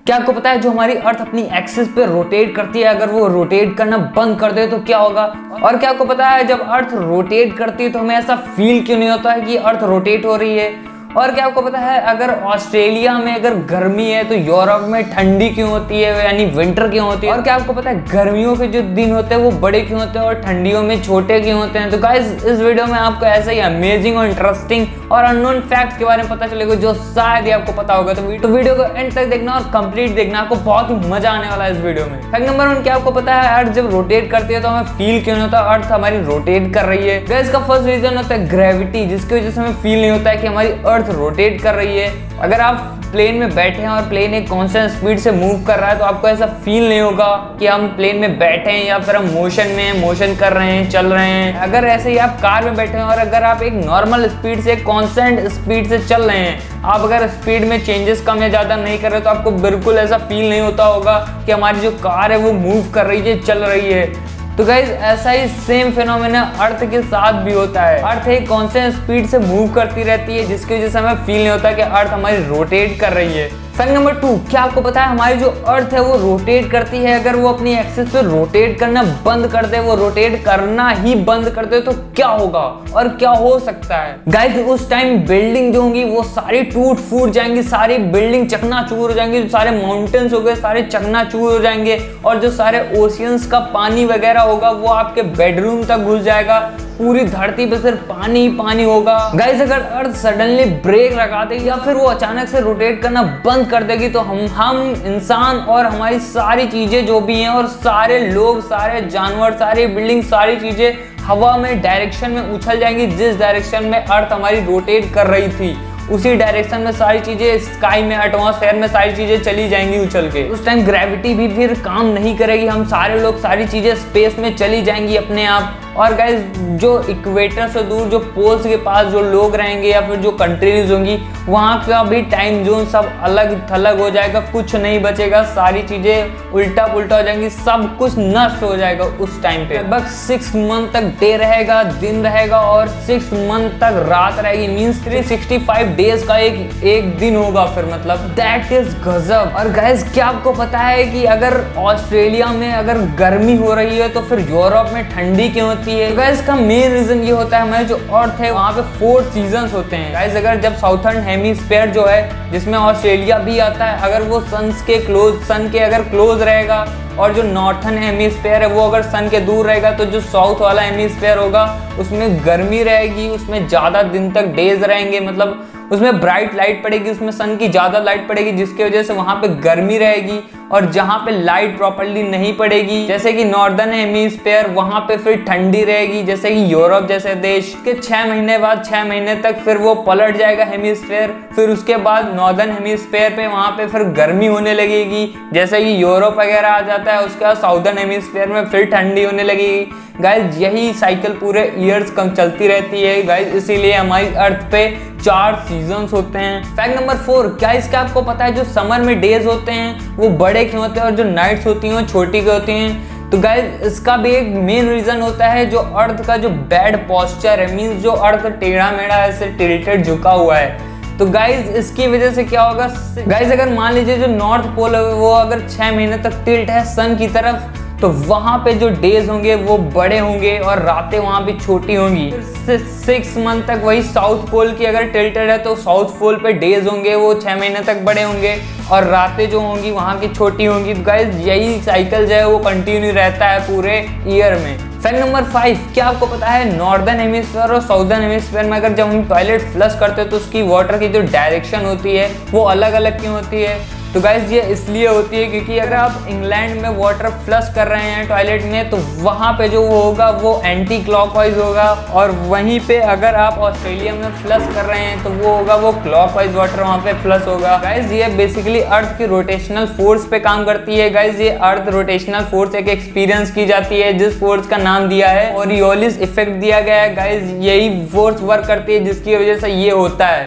क्या आपको पता है जो हमारी अर्थ अपनी एक्सिस पे रोटेट करती है, अगर वो रोटेट करना बंद कर दे तो क्या होगा? और क्या आपको पता है जब अर्थ रोटेट करती है तो हमें ऐसा फील क्यों नहीं होता है कि अर्थ रोटेट हो रही है? और क्या आपको पता है अगर ऑस्ट्रेलिया में अगर गर्मी है तो यूरोप में ठंडी क्यों होती है, यानी विंटर क्यों होती है? और क्या आपको पता है गर्मियों के जो दिन होते हैं वो बड़े क्यों होते हैं और ठंडियों में छोटे क्यों होते हैं? तो गाइस इस वीडियो में आपको ऐसे ही अमेजिंग और इंटरेस्टिंग और अननोन फैक्ट्स के बारे में पता चलेगा जो शायद ही आपको पता होगा। तो वीडियो को एंड तक देखना और कंप्लीट देखना, आपको बहुत ही मजा आने वाला है इस वीडियो में। फैक्ट नंबर 1, क्या आपको पता है अर्थ जब रोटेट करती है तो हमें फील क्यों नहीं होता अर्थ हमारी रोटेट कर रही है? गाइस इसका फर्स्ट रीजन होता है ग्रेविटी, जिसकी वजह से हमें फील नहीं होता है कि हमारी अर्थ रोटेट कर रही है। अगर आप प्लेन में बैठे हैं और प्लेन एक कांस्टेंट स्पीड से मूव कर रहा है तो आपको ऐसा फील नहीं होगा कि हम प्लेन में बैठे हैं या फिर हम मोशन में हैं, मोशन कर रहे हैं, चल रहे हैं। अगर ऐसे ही आप कार में बैठे हैं और अगर आप एक नॉर्मल स्पीड से कांस्टेंट स्पीड से चल रहे हैं, आप अगर स्पीड में चेंजेस कम या ज्यादा नहीं कर रहे तो आपको बिल्कुल ऐसा फील नहीं होता होगा कि हमारी जो कार है वो मूव कर रही है, चल रही है। तो गाइज ऐसा ही सेम फिनोमेना अर्थ के साथ भी होता है। अर्थ एक कांस्टेंट स्पीड से मूव करती रहती है जिसकी वजह से हमें फील नहीं होता कि अर्थ हमारी रोटेट कर रही है। फैक्ट नंबर 2, क्या आपको पता है हमारी जो अर्थ है वो रोटेट करती है, अगर वो अपनी एक्सिस पे रोटेट करना बंद कर दे, वो रोटेट करना ही बंद कर दे तो क्या होगा और क्या हो सकता है? गाइज उस टाइम बिल्डिंग जो होंगी वो सारी टूट फूट जाएंगी, सारी बिल्डिंग चकनाचूर हो जाएंगी, जो सारे माउंटेन्स हो गए सारे चकनाचूर हो जाएंगे और जो सारे ओशियंस का पानी वगैरह होगा वो आपके बेडरूम तक घुस जाएगा। पूरी धरती पे सिर्फ पानी ही पानी होगा। गाइस अगर अर्थ सडनली ब्रेक लगा देगी या फिर वो अचानक से रोटेट करना बंद कर देगी तो हम इंसान और हमारी सारी चीजें जो भी हैं और सारे लोग, सारे जानवर, सारी बिल्डिंग, सारी चीजें हवा में डायरेक्शन में उछल जाएंगी। जिस डायरेक्शन में अर्थ हमारी रोटेट कर रही थी उसी डायरेक्शन में सारी चीजें स्काई में, एटमॉस्फेयर में सारी चीजें चली जाएंगी उछल के। उस टाइम ग्रेविटी भी फिर काम नहीं करेगी, हम सारे लोग, सारी चीजें स्पेस में चली जाएंगी अपने आप। और गाइस जो इक्वेटर से दूर जो पोल्स के पास जो लोग रहेंगे या फिर जो कंट्रीज होंगी वहाँ का भी टाइम जोन सब अलग थलग हो जाएगा, कुछ नहीं बचेगा, सारी चीजें उल्टा पुल्टा हो जाएंगी, सब कुछ नष्ट हो जाएगा उस टाइम पे। लगभग 6 मंथ तक डे रहेगा, दिन रहेगा और 6 मंथ तक रात रहेगी, मीन्स 365 डेज का एक दिन होगा फिर, मतलब दैट इज गजब। और गाइस क्या आपको पता है कि अगर ऑस्ट्रेलिया में अगर गर्मी हो रही है तो फिर यूरोप में ठंडी क्यों होती है? तो गाइस का मेन रीजन ये होता है हमारे जो अर्थ है वहाँ पे 4 सीजन्स होते हैं। गाइस अगर जब साउथर्न हेमिस्फीयर जो है जिसमें ऑस्ट्रेलिया भी आता है, अगर वो सन के अगर क्लोज रहेगा और जो नॉर्थन हेमिस्फीयर है वो अगर सन के दूर रहेगा तो जो साउथ वाला हेमिस्फीयर होगा उसमें गर्मी रहेगी, उसमें ज़्यादा दिन तक डेज रहेंगे, मतलब उसमें ब्राइट लाइट पड़ेगी, उसमें सन की ज़्यादा लाइट पड़ेगी जिसकी वजह से वहाँ पे गर्मी रहेगी। और जहाँ पे लाइट प्रॉपर्ली नहीं पड़ेगी जैसे कि नॉर्दर्न हेमिस्फीयर वहाँ पे फिर ठंडी रहेगी, जैसे कि यूरोप जैसे देश के 6 महीने बाद 6 महीने तक फिर वो पलट जाएगा हेमिस्फीयर। फिर उसके बाद नॉर्दर्न हेमिस्फीयर पे वहाँ पे फिर गर्मी होने लगेगी जैसे कि यूरोप वगैरह आ जाता है। उसके बाद साउदर्न हेमिस्फीयर में फिर ठंडी होने लगेगी। गाइज यही साइकिल पूरे ईयर्स कम चलती रहती है गाइज, इसीलिए हमारी अर्थ पे 4 सीजन्स होते हैं। फैक्ट नंबर 4, क्या इसका आपको पता है जो समर में डेज होते हैं वो बड़े क्यों होते हैं और जो नाइट्स होती हैं वो छोटी क्यों होती हैं? तो गाइज इसका भी एक मेन रीजन होता है जो अर्थ का जो बैड पोस्चर है, मीन्स जो अर्थ टेढ़ा मेढ़ा ऐसे टिल्टेड झुका हुआ है। तो गाइज इसकी वजह से क्या होगा? गाइज अगर मान लीजिए जो नॉर्थ पोल है वो अगर 6 महीने तक टिल्ट है सन की तरफ तो वहाँ पे जो डेज होंगे वो बड़े होंगे और रातें वहाँ पे छोटी होंगी। 6 मंथ तक वही साउथ पोल की अगर टिल्टेड है तो साउथ पोल पे डेज होंगे वो 6 महीने तक बड़े होंगे और रातें जो होंगी वहाँ की छोटी होंगी। तो गाइस यही साइकिल जो है वो कंटिन्यू रहता है पूरे ईयर में। फैक्ट नंबर 5, क्या आपको पता है नॉर्दर्न हेमिस्फीयर और साउदर्न हेमिस्फीयर में अगर जब हम टॉयलेट फ्लश करते हैं तो उसकी वाटर की जो डायरेक्शन होती है वो अलग अलग क्यों होती है? तो गाइज ये इसलिए होती है क्योंकि अगर आप इंग्लैंड में वाटर फ्लश कर रहे हैं टॉयलेट में तो वहाँ पे जो वो होगा वो एंटी क्लॉकवाइज होगा और वहीं पे अगर आप ऑस्ट्रेलिया में फ्लश कर रहे हैं तो वो होगा वो क्लॉकवाइज वाटर वहाँ पे फ्लश होगा। गाइज ये बेसिकली अर्थ की रोटेशनल फोर्स पे काम करती है। गाइज ये अर्थ रोटेशनल फोर्स एक एक्सपीरियंस की जाती है जिस फोर्स का नाम दिया है ओरियोलिस इफेक्ट दिया गया है। गाइज यही फोर्स वर्क करती है जिसकी वजह से ये होता है।